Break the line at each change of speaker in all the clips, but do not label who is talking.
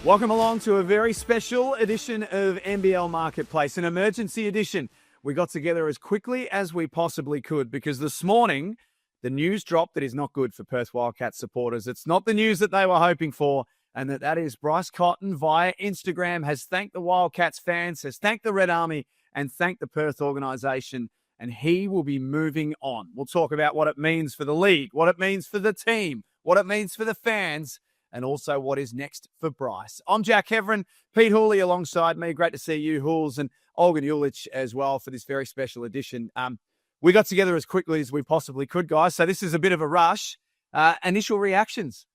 Welcome along to a very special edition of NBL Marketplace, an emergency edition. We got together as quickly as we possibly could because this morning the news dropped that is not good for Perth Wildcats supporters. It's not the news that they were hoping for, and that is Bryce Cotton via Instagram has thanked the Wildcats fans, has thanked the Red Army, and thanked the Perth organisation, and he will be moving on. We'll talk about what it means for the league, what it means for the team, what it means for the fans, and also what is next for Bryce. I'm Jack Heverin, Pete Hooley alongside me. Great to see you, Hools, and Olgun as well for this very special edition. We got together as quickly as we possibly could, guys, so this is a bit of a rush. Initial reactions?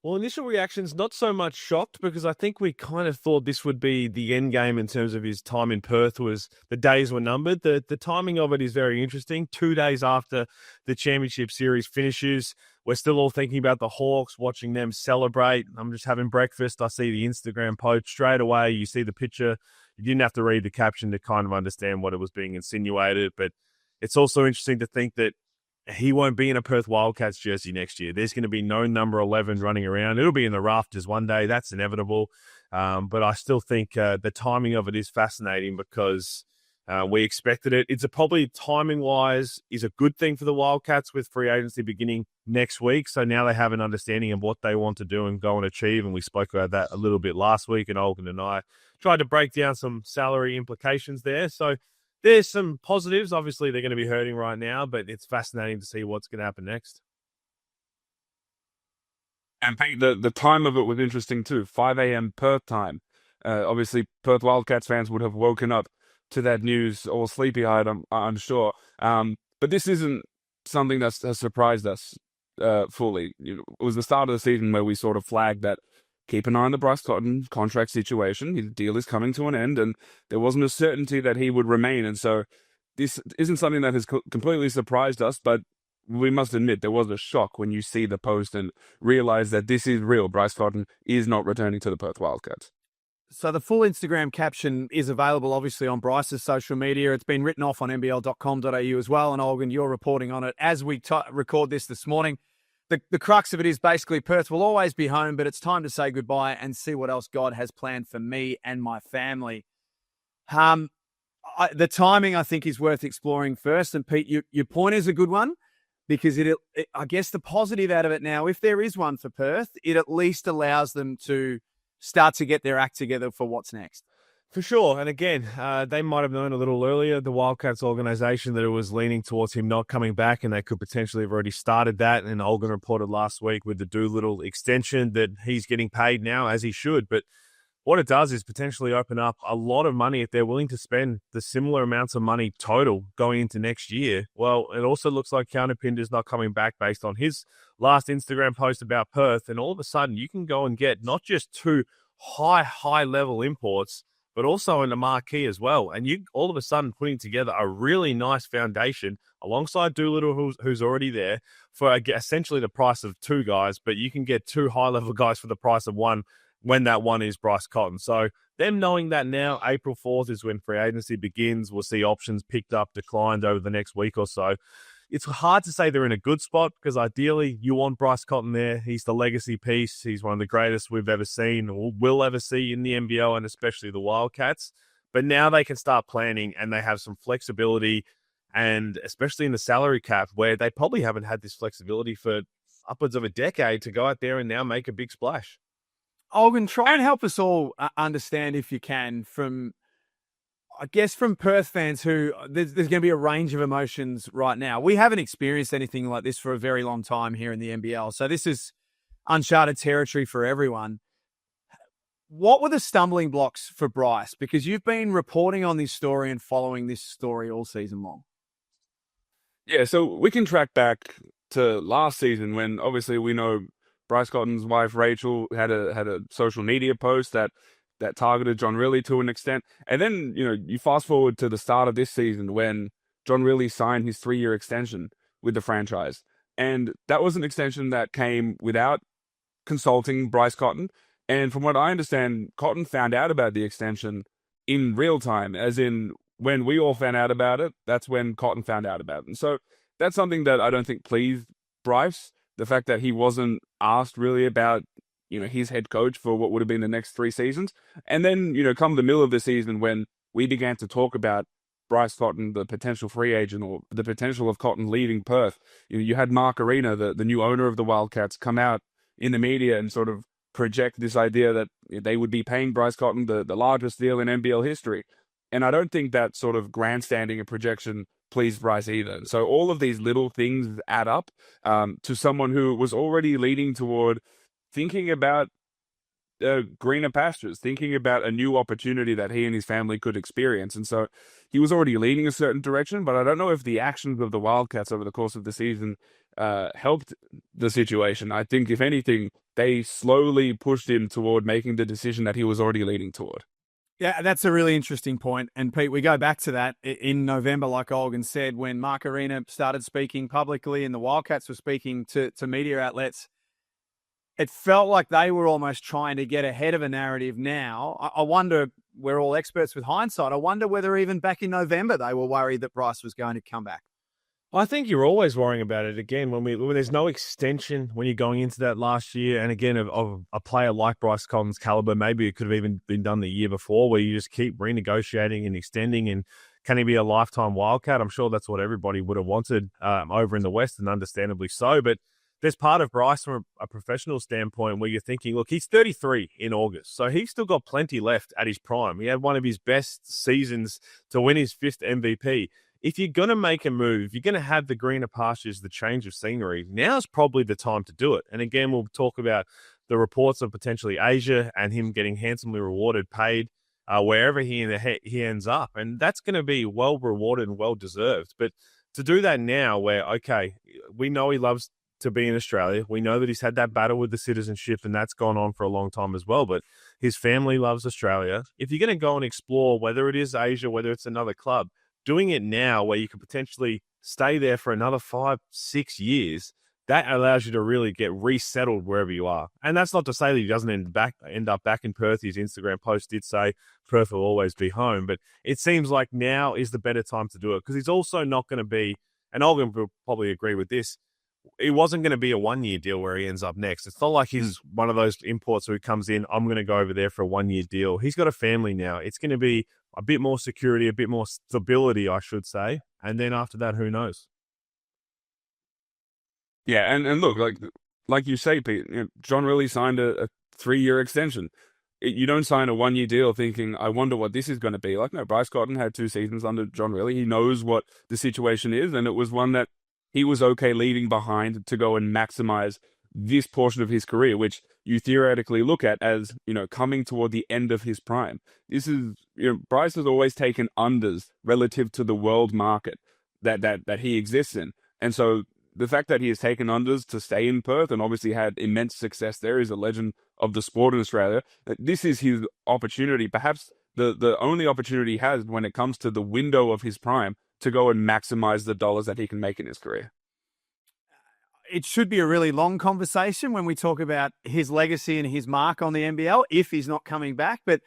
Well, initial reactions, not so much shocked, because I think we kind of thought this would be the end game in terms of his time in Perth. Was the days were numbered. The timing of it is very interesting. 2 days after the championship series finishes, we're still all thinking about the Hawks, watching them celebrate. I'm just having breakfast. I see the Instagram post straight away. You see the picture. You didn't have to read the caption to kind of understand what it was being insinuated. But it's also interesting to think that he won't be in a Perth Wildcats jersey next year. There's going to be no number 11 running around. It'll be in the rafters one day. That's inevitable. But I still think the timing of it is fascinating because we expected it. It's probably timing-wise is a good thing for the Wildcats with free agency beginning next week. So now they have an understanding of what they want to do and go and achieve. And we spoke about that a little bit last week, and Olgun and I tried to break down some salary implications there. So there's some positives. Obviously, they're going to be hurting right now, but it's fascinating to see what's going to happen next.
And Pete, the time of it was interesting too. 5 a.m. Perth time. Obviously, Perth Wildcats fans would have woken up to that news all sleepy-eyed, I'm sure. But this isn't something that has surprised us fully. It was the start of the season where we sort of flagged that keep an eye on the Bryce Cotton contract situation. His deal is coming to an end, and there wasn't a certainty that he would remain. And so this isn't something that has completely surprised us, but we must admit there was a shock when you see the post and realize that this is real. Bryce Cotton is not returning to the Perth Wildcats.
So the full Instagram caption is available, obviously, on Bryce's social media. It's been written off on nbl.com.au as well, and Olgun, you're reporting on it as we record this morning. The crux of it is basically Perth will always be home, but it's time to say goodbye and see what else God has planned for me and my family. The timing, I think, is worth exploring first. And Pete, your point is a good one because I guess the positive out of it now, if there is one for Perth, it at least allows them to start to get their act together for what's next.
For sure. And again, they might have known a little earlier, the Wildcats organisation, that it was leaning towards him not coming back, and they could potentially have already started that. And Olgun reported last week with the Doolittle extension that he's getting paid now, as he should. But what it does is potentially open up a lot of money if they're willing to spend the similar amounts of money total going into next year. Well, it also looks like Counterpinder's not coming back based on his last Instagram post about Perth. And all of a sudden, you can go and get not just two high-level imports, but also in the marquee as well. And you all of a sudden putting together a really nice foundation alongside Doolittle, who's already there, for essentially the price of two guys, but you can get two high-level guys for the price of one when that one is Bryce Cotton. So them knowing that now, April 4th is when free agency begins. We'll see options picked up, declined over the next week or so. It's hard to say they're in a good spot because ideally you want Bryce Cotton there. He's the legacy piece. He's one of the greatest we've ever seen or will ever see in the NBL and especially the Wildcats. But now they can start planning and they have some flexibility, and especially in the salary cap where they probably haven't had this flexibility for upwards of a decade to go out there and now make a big splash.
Olgun, try and help us all understand, if you can, from Perth fans who there's going to be a range of emotions right now. We haven't experienced anything like this for a very long time here in the NBL. So this is uncharted territory for everyone. What were the stumbling blocks for Bryce? Because you've been reporting on this story and following this story all season long.
Yeah, so we can track back to last season when obviously we know Bryce Cotton's wife, Rachel, had a social media post that targeted John Rillie to an extent. And then, you fast forward to the start of this season when John Rillie signed his 3-year extension with the franchise. And that was an extension that came without consulting Bryce Cotton. And from what I understand, Cotton found out about the extension in real time, as in when we all found out about it, that's when Cotton found out about it. And so that's something that I don't think pleased Bryce. The fact that he wasn't asked really about his head coach for what would have been the next 3 seasons. And then, come the middle of the season when we began to talk about Bryce Cotton, the potential free agent, or the potential of Cotton leaving Perth, you had Mark Arena, the new owner of the Wildcats, come out in the media and sort of project this idea that they would be paying Bryce Cotton the largest deal in NBL history. And I don't think that sort of grandstanding and projection pleased Bryce either. So all of these little things add up to someone who was already leading toward thinking about greener pastures, thinking about a new opportunity that he and his family could experience. And so he was already leaning a certain direction, but I don't know if the actions of the Wildcats over the course of the season helped the situation. I think, if anything, they slowly pushed him toward making the decision that he was already leaning toward.
Yeah, that's a really interesting point. And Pete, we go back to that in November, like Olgun said, when Mark Arena started speaking publicly and the Wildcats were speaking to media outlets. It felt like they were almost trying to get ahead of a narrative now. I wonder, we're all experts with hindsight, I wonder whether even back in November they were worried that Bryce was going to come back.
I think you're always worrying about it. Again, when there's no extension, when you're going into that last year, and again, of a player like Bryce Cotton's caliber, maybe it could have even been done the year before, where you just keep renegotiating and extending, and can he be a lifetime Wildcat? I'm sure that's what everybody would have wanted over in the West, and understandably so, but there's part of Bryce from a professional standpoint where you're thinking, look, he's 33 in August, so he's still got plenty left at his prime. He had one of his best seasons to win his 5th MVP. If you're going to make a move, you're going to have the greener pastures, the change of scenery, now's probably the time to do it. And again, we'll talk about the reports of potentially Asia and him getting handsomely rewarded, paid wherever he ends up. And that's going to be well rewarded and well deserved. But to do that now where, okay, we know he loves to be in Australia. We know that he's had that battle with the citizenship, and that's gone on for a long time as well. But his family loves Australia. If you're going to go and explore, whether it is Asia, whether it's another club, doing it now where you could potentially stay there for another 5-6 years, that allows you to really get resettled wherever you are. And that's not to say that he doesn't end up back in Perth. His Instagram post did say Perth will always be home, but it seems like now is the better time to do it, because he's also not going to be, and Olgun will probably agree with this, it wasn't going to be a 1-year deal where he ends up next. It's not like he's one of those imports who comes in, I'm going to go over there for a 1-year deal. He's got a family now. It's going to be a bit more security, a bit more stability, I should say. And then after that, who knows?
Yeah, and look, like you say, Pete, John really signed a 3-year extension. You don't sign a 1-year deal thinking, I wonder what this is going to be. Like, no, Bryce Cotton had 2 seasons under John Rillie. He knows what the situation is, and it was one that he was okay leaving behind to go and maximize this portion of his career, which you theoretically look at as, coming toward the end of his prime. This is, Bryce has always taken unders relative to the world market that he exists in. And so the fact that he has taken unders to stay in Perth and obviously had immense success there, is a legend of the sport in Australia. This is his opportunity, perhaps the only opportunity he has when it comes to the window of his prime, to go and maximize the dollars that he can make in his career.
It should be a really long conversation when we talk about his legacy and his mark on the NBL, if he's not coming back. But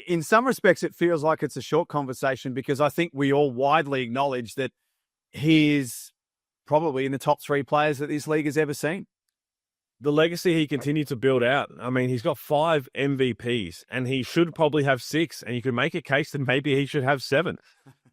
in some respects, it feels like it's a short conversation, because I think we all widely acknowledge that he is probably in the top 3 players that this league has ever seen.
The legacy he continued to build out. I mean, he's got 5 MVPs, and he should probably have 6. And you could make a case that maybe he should have 7.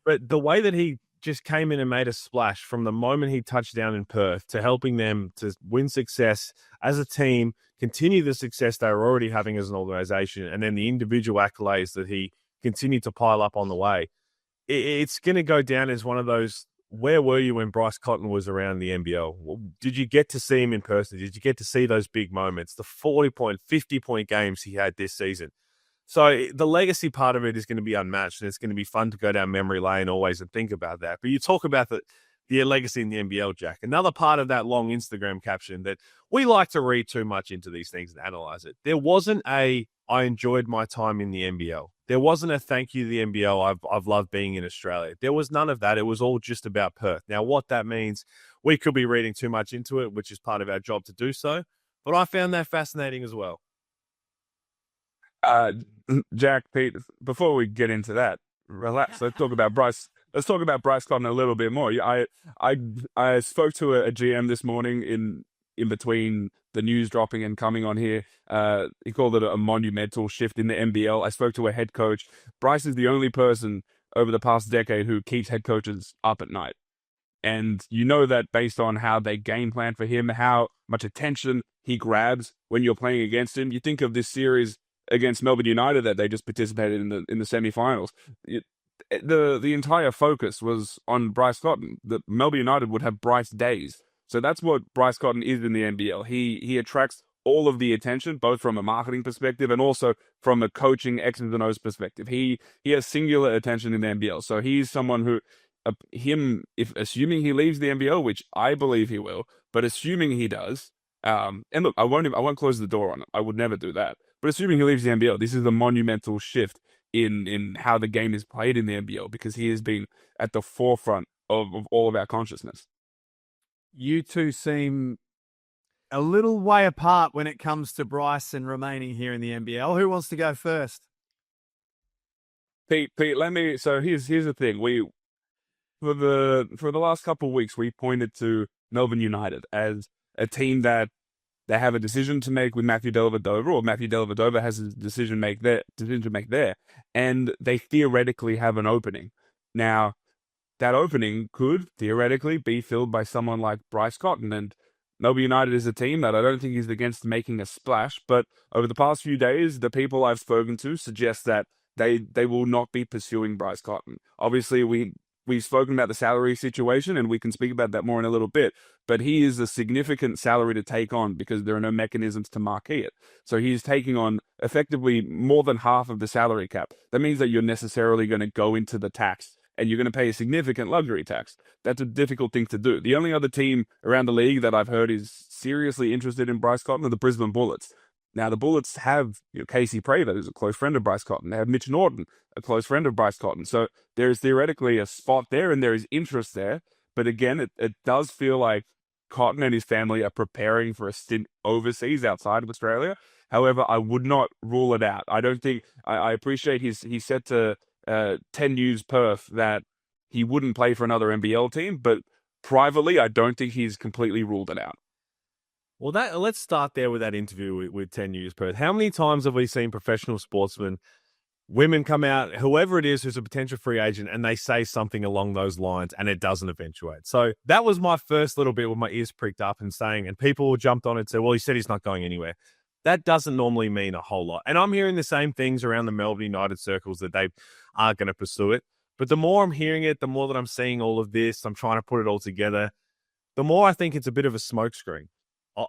But the way that he just came in and made a splash from the moment he touched down in Perth, to helping them to win success as a team, continue the success they were already having as an organization, and then the individual accolades that he continued to pile up on the way, it's going to go down as one of those, where were you when Bryce Cotton was around the NBL? Did you get to see him in person? Did you get to see those big moments, the 40-point, 50-point games he had this season? So the legacy part of it is going to be unmatched, and it's going to be fun to go down memory lane always and think about that. But you talk about the legacy in the NBL, Jack. Another part of that long Instagram caption that we like to read too much into these things and analyze it. There wasn't I enjoyed my time in the NBL. There wasn't a thank you to the NBL. I've loved being in Australia. There was none of that. It was all just about Perth. Now, what that means, we could be reading too much into it, which is part of our job to do so. But I found that fascinating as well.
Jack, Pete, before we get into that, relax. Let's talk about Bryce. Let's talk about Bryce Cotton a little bit more. I spoke to a GM this morning in between the news dropping and coming on here. He called it a monumental shift in the NBL. I spoke to a head coach. Bryce is the only person over the past decade who keeps head coaches up at night. And you know that based on how they game plan for him, how much attention he grabs when you're playing against him. You think of this series against Melbourne United that they just participated in the semi-finals. The entire focus was on Bryce Cotton. The Melbourne United would have Bryce days. So that's what Bryce Cotton is in the NBL. He attracts all of the attention, both from a marketing perspective and also from a coaching X's and O's perspective. He has singular attention in the NBL. So he's someone who, if assuming he leaves the NBL, which I believe he will, but assuming he does, and look, I won't close the door on it. I would never do that. But assuming he leaves the NBL, this is a monumental shift in how the game is played in the NBL, because he has been at the forefront of all of our consciousness.
You two seem a little way apart when it comes to Bryce and remaining here in the NBL. Who wants to go first?
Pete, so here's the thing. For the last couple of weeks, we pointed to Melbourne United as a team that they have a decision to make with Matthew Dellavedova, or Matthew Dellavedova has a decision to make there, and they theoretically have an opening. Now, that opening could theoretically be filled by someone like Bryce Cotton, and Melbourne United is a team that I don't think is against making a splash, but over the past few days, the people I've spoken to suggest that they will not be pursuing Bryce Cotton. Obviously, we've spoken about the salary situation, and we can speak about that more in a little bit, but he is a significant salary to take on because there are no mechanisms to marquee it. So he's taking on effectively more than half of the salary cap. That means that you're necessarily going to go into the tax, and you're going to pay a significant luxury tax. That's a difficult thing to do. The only other team around the league that I've heard is seriously interested in Bryce Cotton are the Brisbane Bullets. Now, the Bullets have Casey Praver, who's a close friend of Bryce Cotton. They have Mitch Norton, a close friend of Bryce Cotton. So there is theoretically a spot there, and there is interest there. But again, it does feel like Cotton and his family are preparing for a stint overseas outside of Australia. However, I would not rule it out. I don't think I appreciate he said to 10 News Perth that he wouldn't play for another NBL team, but privately, I don't think he's completely ruled it out.
Well, let's start there with that interview with 10 News Perth. How many times have we seen professional sportsmen, women come out, whoever it is who's a potential free agent, and they say something along those lines and it doesn't eventuate? So that was my first little bit with my ears pricked up and people jumped on it and said, well, he said he's not going anywhere. That doesn't normally mean a whole lot. And I'm hearing the same things around the Melbourne United circles that they are going to pursue it. But the more I'm hearing it, the more that I'm seeing all of this, I'm trying to put it all together, the more I think it's a bit of a smokescreen.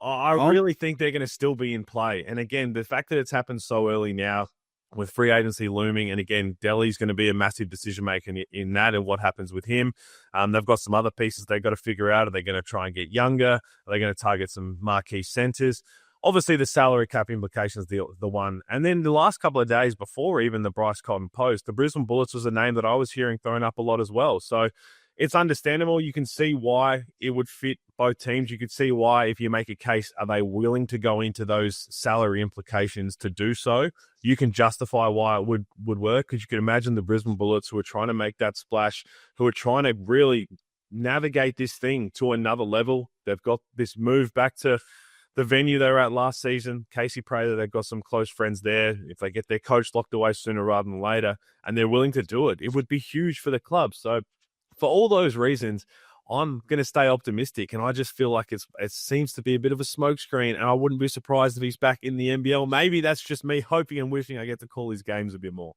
I really think they're going to still be in play. And again, the fact that it's happened so early now with free agency looming, and again, Delhi's going to be a massive decision maker in that and what happens with him. They've got some other pieces they've got to figure out. Are they going to try and get younger? Are they going to target some marquee centers? Obviously, the salary cap implications, the one. And then the last couple of days before even the Bryce Cotton post, the Brisbane Bullets was a name that I was hearing thrown up a lot as well. So it's understandable. You can see why it would fit both teams. You could see why, if you make a case, are they willing to go into those salary implications to do so? You can justify why it would work, because you can imagine the Brisbane Bullets who are trying to make that splash, who are trying to really navigate this thing to another level. They've got this move back to the venue they were at last season. Casey Prater, they've got some close friends there. If they get their coach locked away sooner rather than later, and they're willing to do it, it would be huge for the club. So for all those reasons, I'm going to stay optimistic, and I just feel like it seems to be a bit of a smokescreen, and I wouldn't be surprised if he's back in the NBL. Maybe that's just me hoping and wishing I get to call his games a bit more.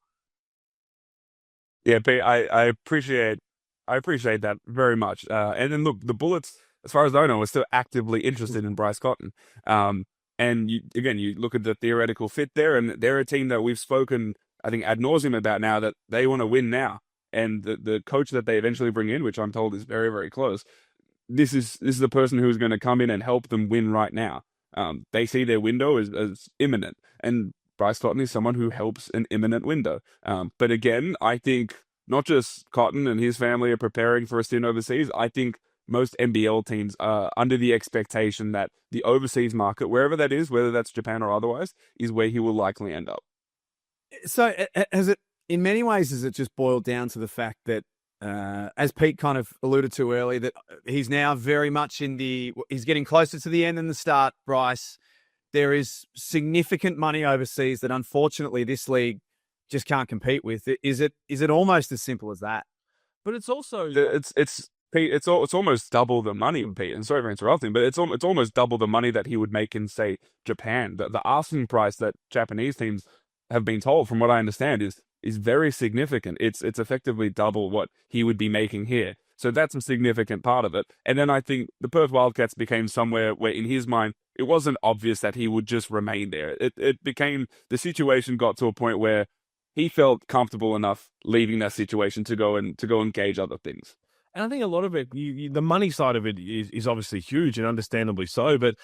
Yeah, Pete, I appreciate that very much. And then look, the Bullets, as far as I know, are still actively interested in Bryce Cotton. And you look at the theoretical fit there, and they're a team that we've spoken, I think, ad nauseum about now, that they want to win now. And the coach that they eventually bring in, which I'm told is very, very close, this is the person who's going to come in and help them win right now. They see their window as imminent, and Bryce Cotton is someone who helps an imminent window. But again, I think not just Cotton and his family are preparing for a stint overseas. I think most NBL teams are under the expectation that the overseas market, wherever that is, whether that's Japan or otherwise, is where he will likely end up.
So has it, in many ways, has it just boiled down to the fact that as Pete kind of alluded to earlier, that he's now very much he's getting closer to the end than the start, Bryce. There is significant money overseas that unfortunately this league just can't compete with. Is it almost as simple as that?
But it's also
Pete, it's almost double the money, Pete. And sorry for interrupting, but it's almost double the money that he would make in, say, Japan. The asking price that Japanese teams have been told, from what I understand, is very significant. It's effectively double what he would be making here. So that's a significant part of it. And then I think the Perth Wildcats became somewhere where, in his mind, it wasn't obvious that he would just remain there. It became, the situation got to a point where he felt comfortable enough leaving that situation to go and gauge other things.
And I think a lot of it, the money side of it is obviously huge and understandably so. But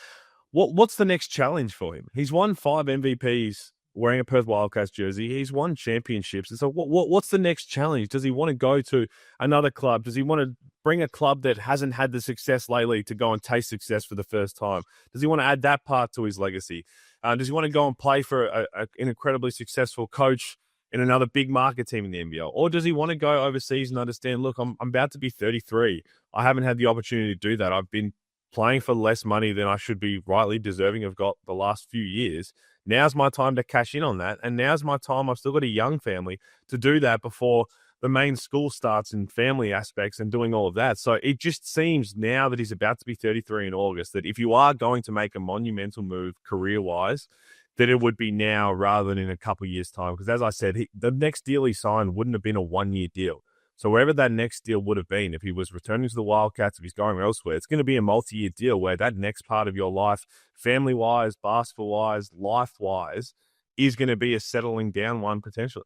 what's the next challenge for him? He's won 5 MVPs wearing a Perth Wildcats jersey. He's won championships. And so what's the next challenge? Does he want to go to another club? Does he want to bring a club that hasn't had the success lately to go and taste success for the first time? Does he want to add that part to his legacy? Does he want to go and play for an incredibly successful coach in another big market team in the NBL? Or does he want to go overseas and understand, look, I'm about to be 33. I haven't had the opportunity to do that. I've been playing for less money than I should be rightly deserving of got the last few years. Now's my time to cash in on that. And now's my time. I've still got a young family to do that before the main school starts and family aspects and doing all of that. So it just seems now that he's about to be 33 in August, that if you are going to make a monumental move career-wise, that it would be now rather than in a couple of years' time. Because as I said, the next deal he signed wouldn't have been a one-year deal. So wherever that next deal would have been, if he was returning to the Wildcats, if he's going elsewhere, it's going to be a multi-year deal where that next part of your life, family-wise, basketball-wise, life-wise, is going to be a settling down one potentially.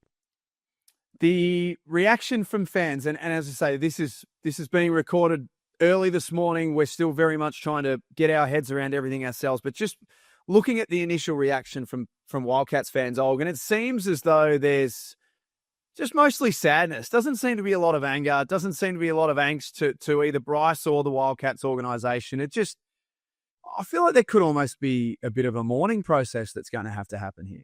The reaction from fans, and as I say, this is being recorded early this morning. We're still very much trying to get our heads around everything ourselves, but just looking at the initial reaction from Wildcats fans, Olgun, it seems as though there's just mostly sadness. Doesn't seem to be a lot of anger. Doesn't seem to be a lot of angst to either Bryce or the Wildcats organisation. I feel like there could almost be a bit of a mourning process that's going to have to happen here.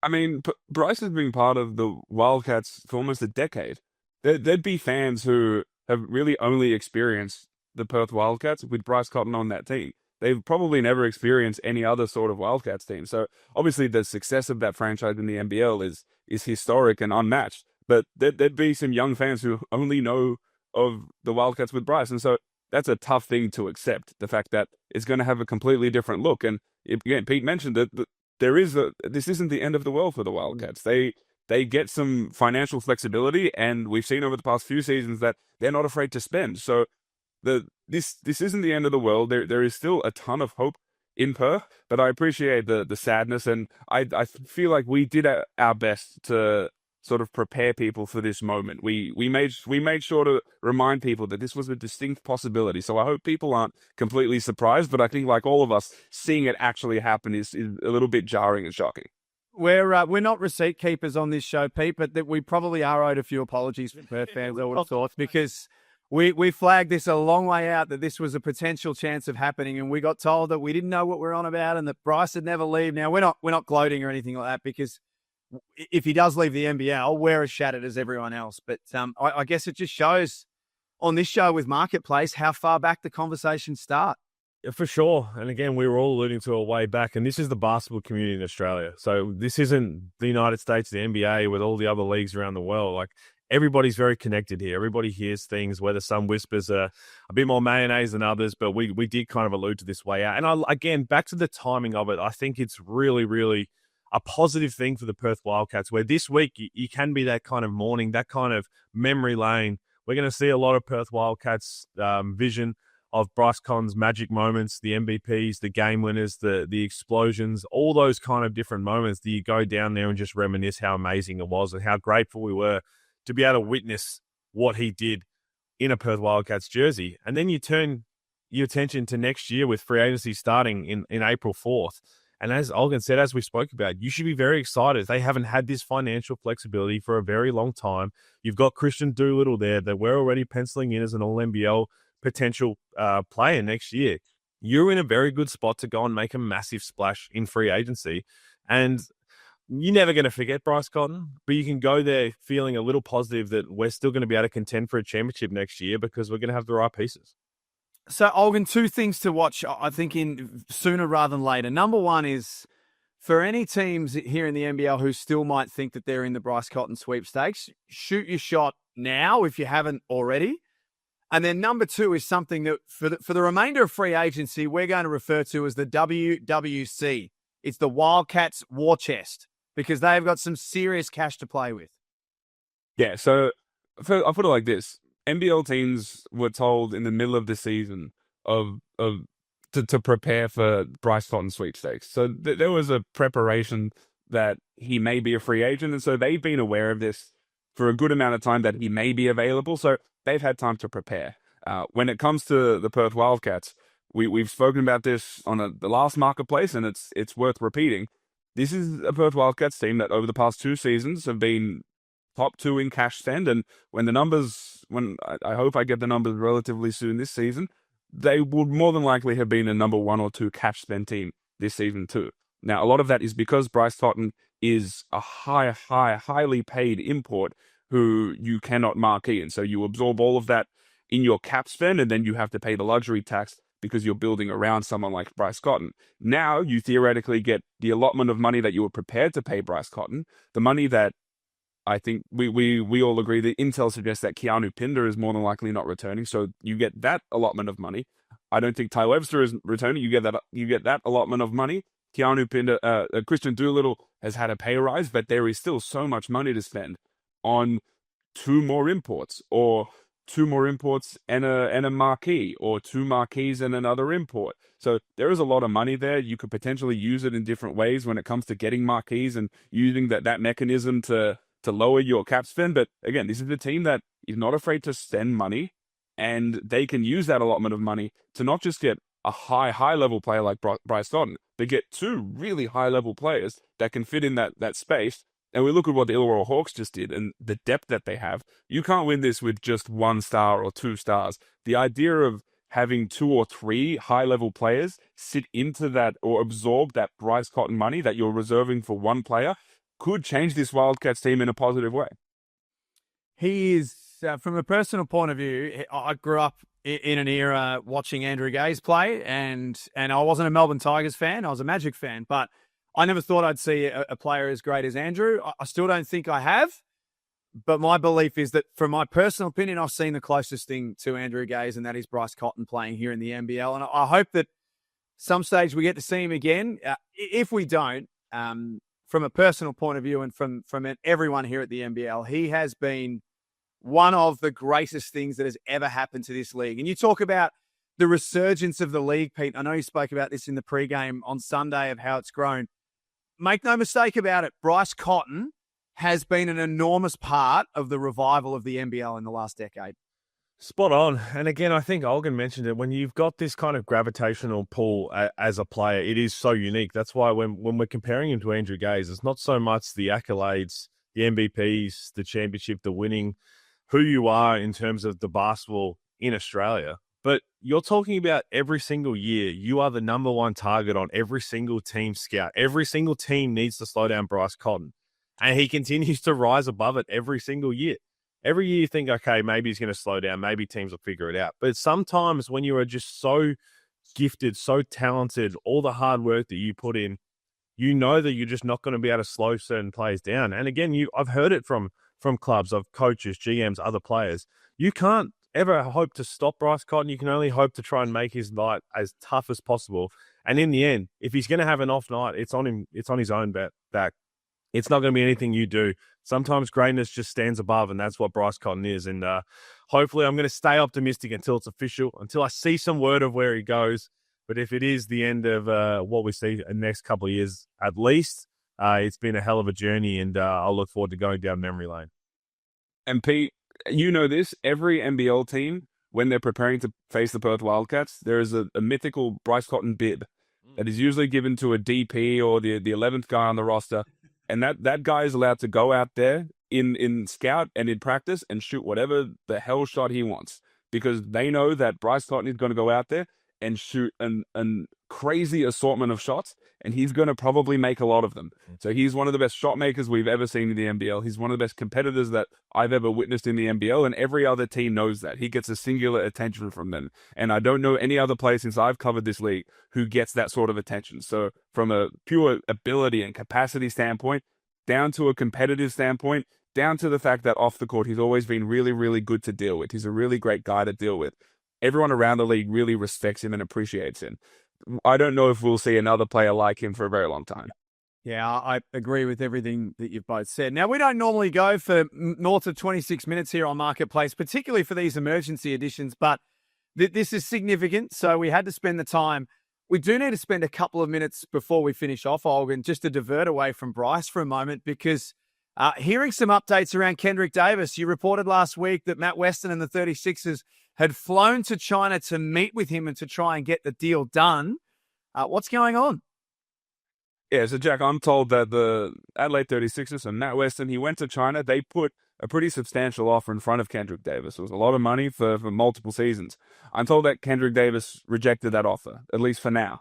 I mean, Bryce has been part of the Wildcats for almost a decade. There'd be fans who have really only experienced the Perth Wildcats with Bryce Cotton on that team. They've probably never experienced any other sort of Wildcats team. So obviously the success of that franchise in the NBL is historic and unmatched. But there'd be some young fans who only know of the Wildcats with Bryce. And so that's a tough thing to accept, the fact that it's going to have a completely different look. And again, Pete mentioned that this isn't the end of the world for the Wildcats. They get some financial flexibility, and we've seen over the past few seasons that they're not afraid to spend. So this isn't the end of the world. There is still a ton of hope in Perth, but I appreciate the sadness, and I feel like we did our best to sort of prepare people for this moment. We made sure to remind people that this was a distinct possibility. So I hope people aren't completely surprised, but I think, like all of us, seeing it actually happen is a little bit jarring and shocking.
We're not receipt keepers on this show, Pete, but that we probably are owed a few apologies from Perth fans, I would have thought, because we flagged this a long way out that this was a potential chance of happening, and we got told that we didn't know what we're on about and that Bryce would never leave. Now, we're not gloating or anything like that, because if he does leave the NBL, we're as shattered as everyone else. But I guess it just shows on this show with Marketplace how far back the conversations start.
Yeah, for sure. And again, we were all alluding to a way back, and this is the basketball community in Australia. So this isn't the United States, the NBA, with all the other leagues around the world. Like, everybody's very connected here. Everybody hears things, whether some whispers are a bit more mayonnaise than others, but we did kind of allude to this way out. And again, back to the timing of it, I think it's really, really a positive thing for the Perth Wildcats, where this week you can be that kind of mourning, that kind of memory lane. We're going to see a lot of Perth Wildcats vision of Bryce Cotton's magic moments, the MVPs, the game winners, the explosions, all those kind of different moments that you go down there and just reminisce how amazing it was and how grateful we were to be able to witness what he did in a Perth Wildcats jersey. And then you turn your attention to next year with free agency starting in April 4th. And as Olgun said, as we spoke about, you should be very excited. They haven't had this financial flexibility for a very long time. You've got Christian Doolittle there that we're already penciling in as an All-NBL potential player next year. You're in a very good spot to go and make a massive splash in free agency. And you're never going to forget Bryce Cotton, but you can go there feeling a little positive that we're still going to be able to contend for a championship next year because we're going to have the right pieces.
So, Olgun, two things to watch, I think, in sooner rather than later. Number one is for any teams here in the NBL who still might think that they're in the Bryce Cotton sweepstakes, shoot your shot now if you haven't already. And then number two is something that for the remainder of free agency, we're going to refer to as the WWC. It's the Wildcats War Chest because they've got some serious cash to play with.
Yeah, so I'll put it like this. NBL teams were told in the middle of the season to prepare for Bryce Cotton sweepstakes. So there was a preparation that he may be a free agent, and so they've been aware of this for a good amount of time that he may be available. So they've had time to prepare. When it comes to the Perth Wildcats, we've spoken about this on the last marketplace, and it's worth repeating. This is a Perth Wildcats team that over the past 2 seasons have been top 2 in cash spend, and when I hope I get the numbers relatively soon this season, they would more than likely have been a number 1 or 2 cash spend team this season too. Now, a lot of that is because Bryce Cotton is a highly paid import who you cannot marquee, and so you absorb all of that in your cap spend, and then you have to pay the luxury tax because you're building around someone like Bryce Cotton. Now you theoretically get the allotment of money that you were prepared to pay Bryce Cotton, the money that I think we all agree that intel suggests that Keanu Pinder is more than likely not returning, so you get that allotment of money. I don't think Ty Webster is returning. You get that allotment of money. Keanu Pinder, Christian Doolittle has had a pay rise, but there is still so much money to spend on 2 more imports, or 2 more imports and a marquee, or 2 marquees and another import. So there is a lot of money there. You could potentially use it in different ways when it comes to getting marquees and using that mechanism to lower your cap spend. But again, this is a team that is not afraid to spend money, and they can use that allotment of money to not just get a high level player like Bryce Cotton, but get 2 really high level players that can fit in that space. And we look at what the Illawarra Hawks just did and the depth that they have. You can't win this with just 1 star or 2 stars. The idea of having 2 or 3 high-level players sit into that or absorb that Bryce Cotton money that you're reserving for 1 player could change this Wildcats team in a positive way.
He is, from a personal point of view, I grew up in an era watching Andrew Gaze play, and I wasn't a Melbourne Tigers fan. I was a Magic fan, but I never thought I'd see a player as great as Andrew. I still don't think I have, but my belief is that, from my personal opinion, I've seen the closest thing to Andrew Gaze, and that is Bryce Cotton playing here in the NBL. And I hope that some stage we get to see him again. If we don't, from a personal point of view and from everyone here at the NBL, he has been one of the greatest things that has ever happened to this league. And you talk about the resurgence of the league, Pete. I know you spoke about this in the pregame on Sunday of how it's grown. Make no mistake about it, Bryce Cotton has been an enormous part of the revival of the NBL in the last decade.
Spot on. And again, I think Olgun mentioned it. When you've got this kind of gravitational pull as a player, it is so unique. That's why when we're comparing him to Andrew Gaze, it's not so much the accolades, the MVPs, the championship, the winning, who you are in terms of the basketball in Australia. But you're talking about every single year, you are the number 1 target on every single team scout. Every single team needs to slow down Bryce Cotton. And he continues to rise above it every single year. Every year you think, okay, maybe he's going to slow down. Maybe teams will figure it out. But sometimes when you are just so gifted, so talented, all the hard work that you put in, you know that you're just not going to be able to slow certain players down. And again, I've heard it from clubs, of coaches, GMs, other players. You can't ever hope to stop Bryce Cotton. You can only hope to try and make his night as tough as possible. And in the end, if he's going to have an off night, it's on him. It's on his own back. It's not going to be anything you do. Sometimes greatness just stands above, and that's what Bryce Cotton is. And hopefully I'm going to stay optimistic until it's official, until I see some word of where he goes. But if it is the end of what we see in the next couple of years, at least, it's been a hell of a journey, and I'll look forward to going down memory lane.
And Pete, you know this, every NBL team, when they're preparing to face the Perth Wildcats, there is a mythical Bryce Cotton bib that is usually given to a DP or the 11th guy on the roster. And that guy is allowed to go out there in scout and in practice and shoot whatever the hell shot he wants, because they know that Bryce Cotton is going to go out there and shoot an crazy assortment of shots, and he's going to probably make a lot of them. So he's one of the best shot makers we've ever seen in the NBL. He's one of the best competitors that I've ever witnessed in the NBL, and every other team knows that. He gets a singular attention from them. And I don't know any other player since I've covered this league who gets that sort of attention. So from a pure ability and capacity standpoint, down to a competitive standpoint, down to the fact that off the court, he's always been really, really good to deal with. He's a really great guy to deal with. Everyone around the league really respects him and appreciates him. I don't know if we'll see another player like him for a very long time.
Yeah, I agree with everything that you've both said. Now, we don't normally go for north of 26 minutes here on Marketplace, particularly for these emergency editions, but this is significant, so we had to spend the time. We do need to spend a couple of minutes before we finish off, Olgun, just to divert away from Bryce for a moment, because hearing some updates around Kendric Davis, you reported last week that Matt Weston and the 36ers had flown to China to meet with him and to try and get the deal done. What's going on?
Yeah, so Jack, I'm told that the Adelaide 36ers and Matt Weston, he went to China. They put a pretty substantial offer in front of Kendric Davis. It was a lot of money for multiple seasons. I'm told that Kendric Davis rejected that offer, at least for now.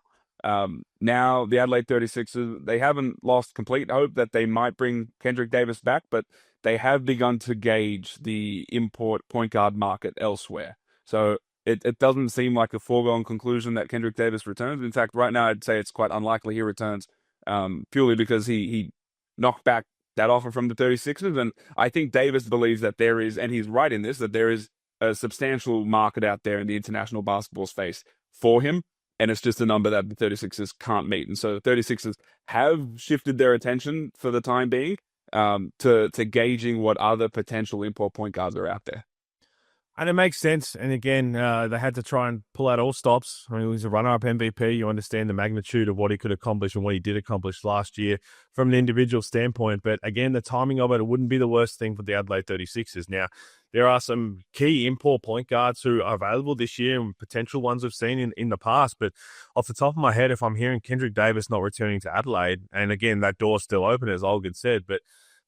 Now, the Adelaide 36ers, they haven't lost complete hope that they might bring Kendric Davis back, but they have begun to gauge the import point guard market elsewhere. So it doesn't seem like a foregone conclusion that Kendric Davis returns. In fact, right now, I'd say it's quite unlikely he returns, purely because he knocked back that offer from the 36ers. And I think Davis believes that there is, and he's right in this, that there is a substantial market out there in the international basketball space for him. And it's just a number that the 36ers can't meet. And so the 36ers have shifted their attention for the time being to gauging what other potential import point guards are out there.
And it makes sense. And again, they had to try and pull out all stops. I mean, he was a runner-up MVP. You understand the magnitude of what he could accomplish and what he did accomplish last year from an individual standpoint. But again, the timing of it wouldn't be the worst thing for the Adelaide 36ers. Now, there are some key import point guards who are available this year and potential ones we've seen in the past. But off the top of my head, if I'm hearing Kendric Davis not returning to Adelaide, and again, that door's still open, as Olgun said, but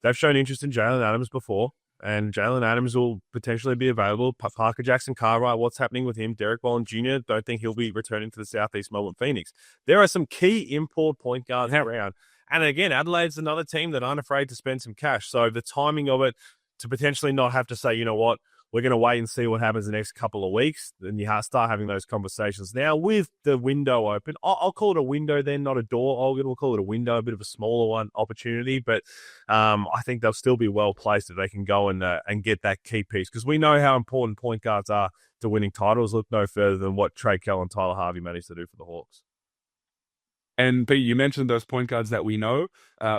they've shown interest in Jalen Adams before. And Jalen Adams will potentially be available. Parker Jackson-Cartwright, what's happening with him? Derek Bowen Jr., don't think he'll be returning to the Southeast Melbourne Phoenix. There are some key import point guards around. And again, Adelaide's another team that aren't afraid to spend some cash. So the timing of it, to potentially not have to say, you know what, we're going to wait and see what happens the next couple of weeks. Then you start having those conversations. Now, with the window open, I'll call it a window then, not a door. We'll call it a window, a bit of a smaller one, opportunity. But I think they'll still be well placed if they can go and get that key piece. Because we know how important point guards are to winning titles. Look no further than what Trey Kell and Tyler Harvey managed to do for the Hawks.
And Pete, you mentioned those point guards that we know.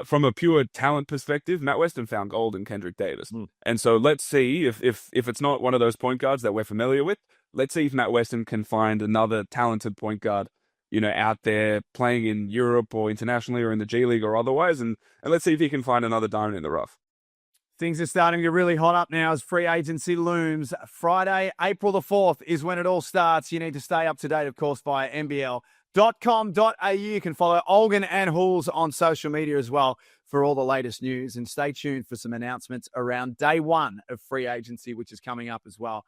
From a pure talent perspective, Matt Weston found gold in Kendric Davis. And so let's see if it's not one of those point guards that we're familiar with, let's see if Matt Weston can find another talented point guard, out there playing in Europe or internationally or in the G League or otherwise. And let's see if he can find another diamond in the rough.
Things are starting to get really hot up now as free agency looms. Friday, April the 4th is when it all starts. You need to stay up to date, of course, via NBL.com.au. You can follow Olgun and Hools on social media as well for all the latest news. And stay tuned for some announcements around day one of free agency, which is coming up as well.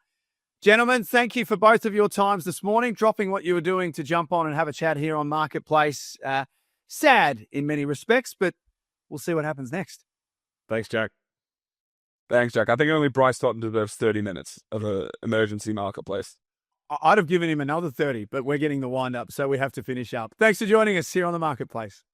Gentlemen, thank you for both of your times this morning, dropping what you were doing to jump on and have a chat here on Marketplace. Sad in many respects, but we'll see what happens next.
Thanks, Jack.
Thanks, Jack. I think only Bryce Cotton deserves 30 minutes of an emergency Marketplace.
I'd have given him another 30, but we're getting the wind up, so we have to finish up. Thanks for joining us here on the Marketplace.